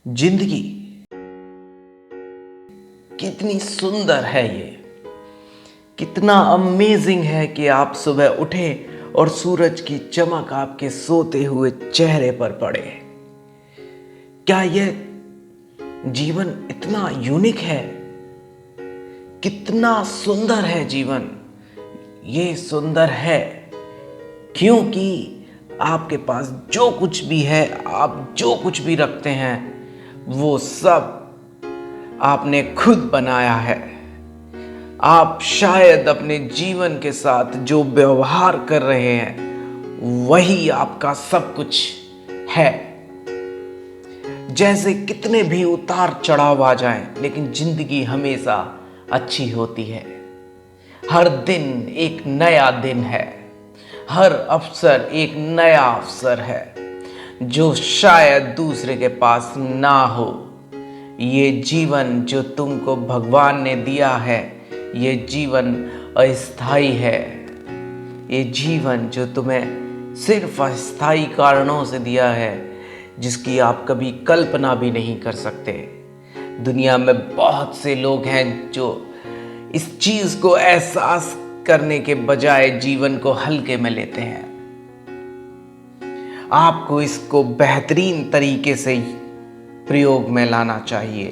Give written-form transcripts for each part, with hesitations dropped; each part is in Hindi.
जिंदगी कितनी सुंदर है ये। कितना अमेजिंग है कि आप सुबह उठे और सूरज की चमक आपके सोते हुए चेहरे पर पड़े। क्या यह जीवन इतना यूनिक है? कितना सुंदर है जीवन। ये सुंदर है क्योंकि आपके पास जो कुछ भी है, आप जो कुछ भी रखते हैं, वो सब आपने खुद बनाया है। आप शायद अपने जीवन के साथ जो व्यवहार कर रहे हैं वही आपका सब कुछ है। जैसे कितने भी उतार चढ़ाव आ जाएं, लेकिन जिंदगी हमेशा अच्छी होती है। हर दिन एक नया दिन है, हर अवसर एक नया अवसर है जो शायद दूसरे के पास ना हो। ये जीवन जो तुमको भगवान ने दिया है, ये जीवन अस्थाई है। ये जीवन जो तुम्हें सिर्फ अस्थाई कारणों से दिया है, जिसकी आप कभी कल्पना भी नहीं कर सकते। दुनिया में बहुत से लोग हैं जो इस चीज को एहसास करने के बजाय जीवन को हल्के में लेते हैं। आपको इसको बेहतरीन तरीके से प्रयोग में लाना चाहिए।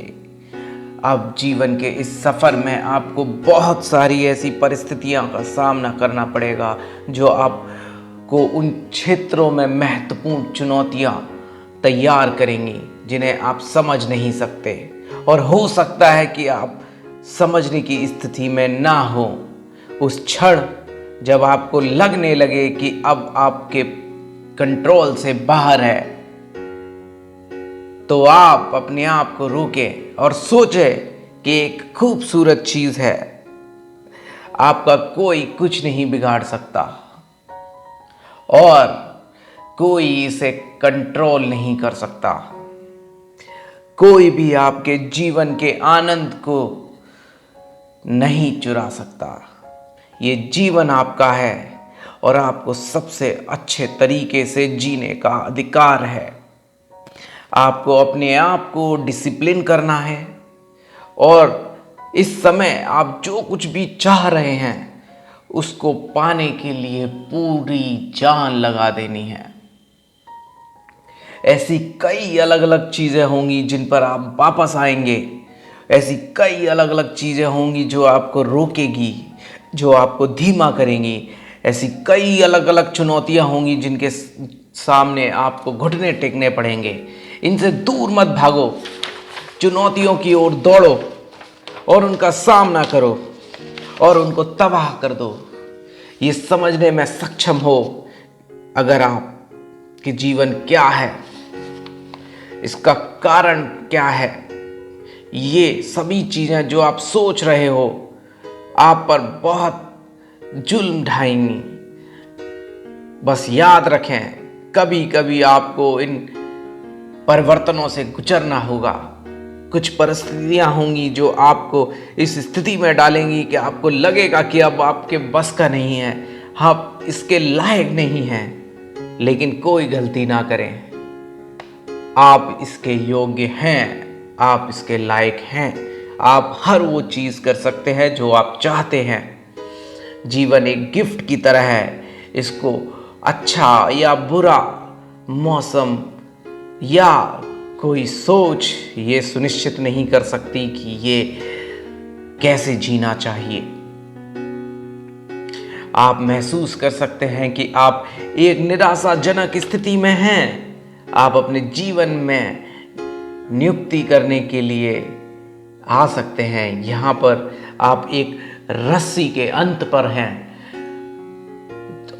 अब जीवन के इस सफर में आपको बहुत सारी ऐसी परिस्थितियों का सामना करना पड़ेगा जो आपको उन क्षेत्रों में महत्वपूर्ण चुनौतियां तैयार करेंगी जिन्हें आप समझ नहीं सकते। और हो सकता है कि आप समझने की स्थिति में ना हो। उस क्षण जब आपको लगने लगे कि अब आपके कंट्रोल से बाहर है, तो आप अपने आप को रोकें और सोचें कि एक खूबसूरत चीज है, आपका कोई कुछ नहीं बिगाड़ सकता और कोई इसे कंट्रोल नहीं कर सकता। कोई भी आपके जीवन के आनंद को नहीं चुरा सकता। ये जीवन आपका है और आपको सबसे अच्छे तरीके से जीने का अधिकार है। आपको अपने आप को डिसिप्लिन करना है और इस समय आप जो कुछ भी चाह रहे हैं उसको पाने के लिए पूरी जान लगा देनी है। ऐसी कई अलग अलग चीजें होंगी जिन पर आप वापस आएंगे। ऐसी कई अलग अलग चीजें होंगी जो आपको रोकेगी, जो आपको धीमा करेंगी। ऐसी कई अलग अलग चुनौतियां होंगी जिनके सामने आपको घुटने टेकने पड़ेंगे। इनसे दूर मत भागो, चुनौतियों की ओर दौड़ो और उनका सामना करो और उनको तबाह कर दो। ये समझने में सक्षम हो अगर आप कि जीवन क्या है, इसका कारण क्या है। ये सभी चीजें जो आप सोच रहे हो आप पर बहुत जुल्म ढाएंगी। बस याद रखें, कभी कभी आपको इन परिवर्तनों से गुजरना होगा। कुछ परिस्थितियां होंगी जो आपको इस स्थिति में डालेंगी कि आपको लगेगा कि अब आपके बस का नहीं है, आप इसके लायक नहीं हैं। लेकिन कोई गलती ना करें, आप इसके योग्य हैं, आप इसके लायक हैं। आप हर वो चीज कर सकते हैं जो आप चाहते हैं। जीवन एक गिफ्ट की तरह है। इसको अच्छा या बुरा मौसम या कोई सोच ये सुनिश्चित नहीं कर सकती कि ये कैसे जीना चाहिए। आप महसूस कर सकते हैं कि आप एक निराशाजनक स्थिति में हैं। आप अपने जीवन में नियुक्ति करने के लिए आ सकते हैं। यहाँ पर आप एक रस्सी के अंत पर हैं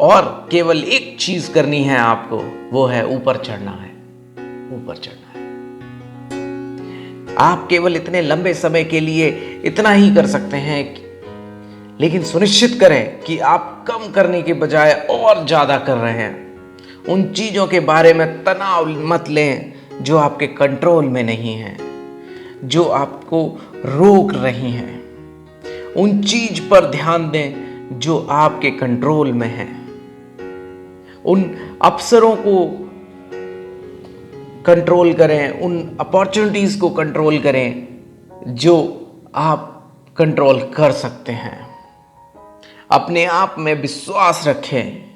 और केवल एक चीज करनी है आपको, वो है ऊपर चढ़ना है। ऊपर चढ़ना है। आप केवल इतने लंबे समय के लिए इतना ही कर सकते हैं लेकिन सुनिश्चित करें कि आप कम करने के बजाय और ज्यादा कर रहे हैं। उन चीजों के बारे में तनाव मत लें जो आपके कंट्रोल में नहीं है, जो आपको रोक रही हैं। उन चीज पर ध्यान दें जो आपके कंट्रोल में है। उन अवसरों को कंट्रोल करें, उन अपॉर्चुनिटीज़ को कंट्रोल करें जो आप कंट्रोल कर सकते हैं। अपने आप में विश्वास रखें।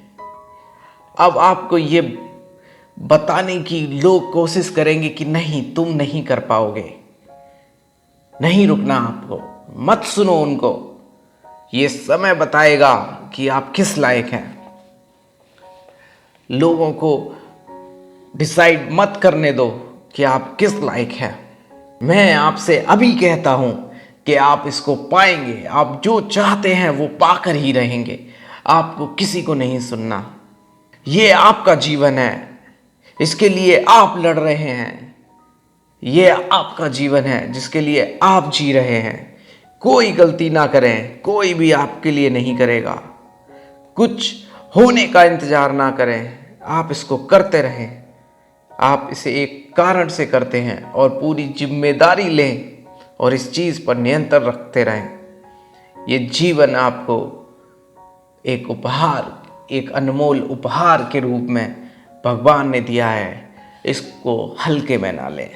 अब आपको ये बताने की लोग कोशिश करेंगे कि नहीं, तुम नहीं कर पाओगे, नहीं रुकना आपको, मत सुनो उनको, ये समय बताएगा कि आप किस लायक हैं। लोगों को डिसाइड मत करने दो कि आप किस लायक हैं। मैं आपसे अभी कहता हूं कि आप इसको पाएंगे। आप जो चाहते हैं वो पाकर ही रहेंगे। आपको किसी को नहीं सुनना। ये आपका जीवन है, इसके लिए आप लड़ रहे हैं। ये आपका जीवन है जिसके लिए आप जी रहे हैं। कोई गलती ना करें, कोई भी आपके लिए नहीं करेगा। कुछ होने का इंतजार ना करें, आप इसको करते रहें। आप इसे एक कारण से करते हैं और पूरी जिम्मेदारी लें और इस चीज़ पर नियंत्रण रखते रहें। ये जीवन आपको एक उपहार, एक अनमोल उपहार के रूप में भगवान ने दिया है। इसको हल्के में ना लें।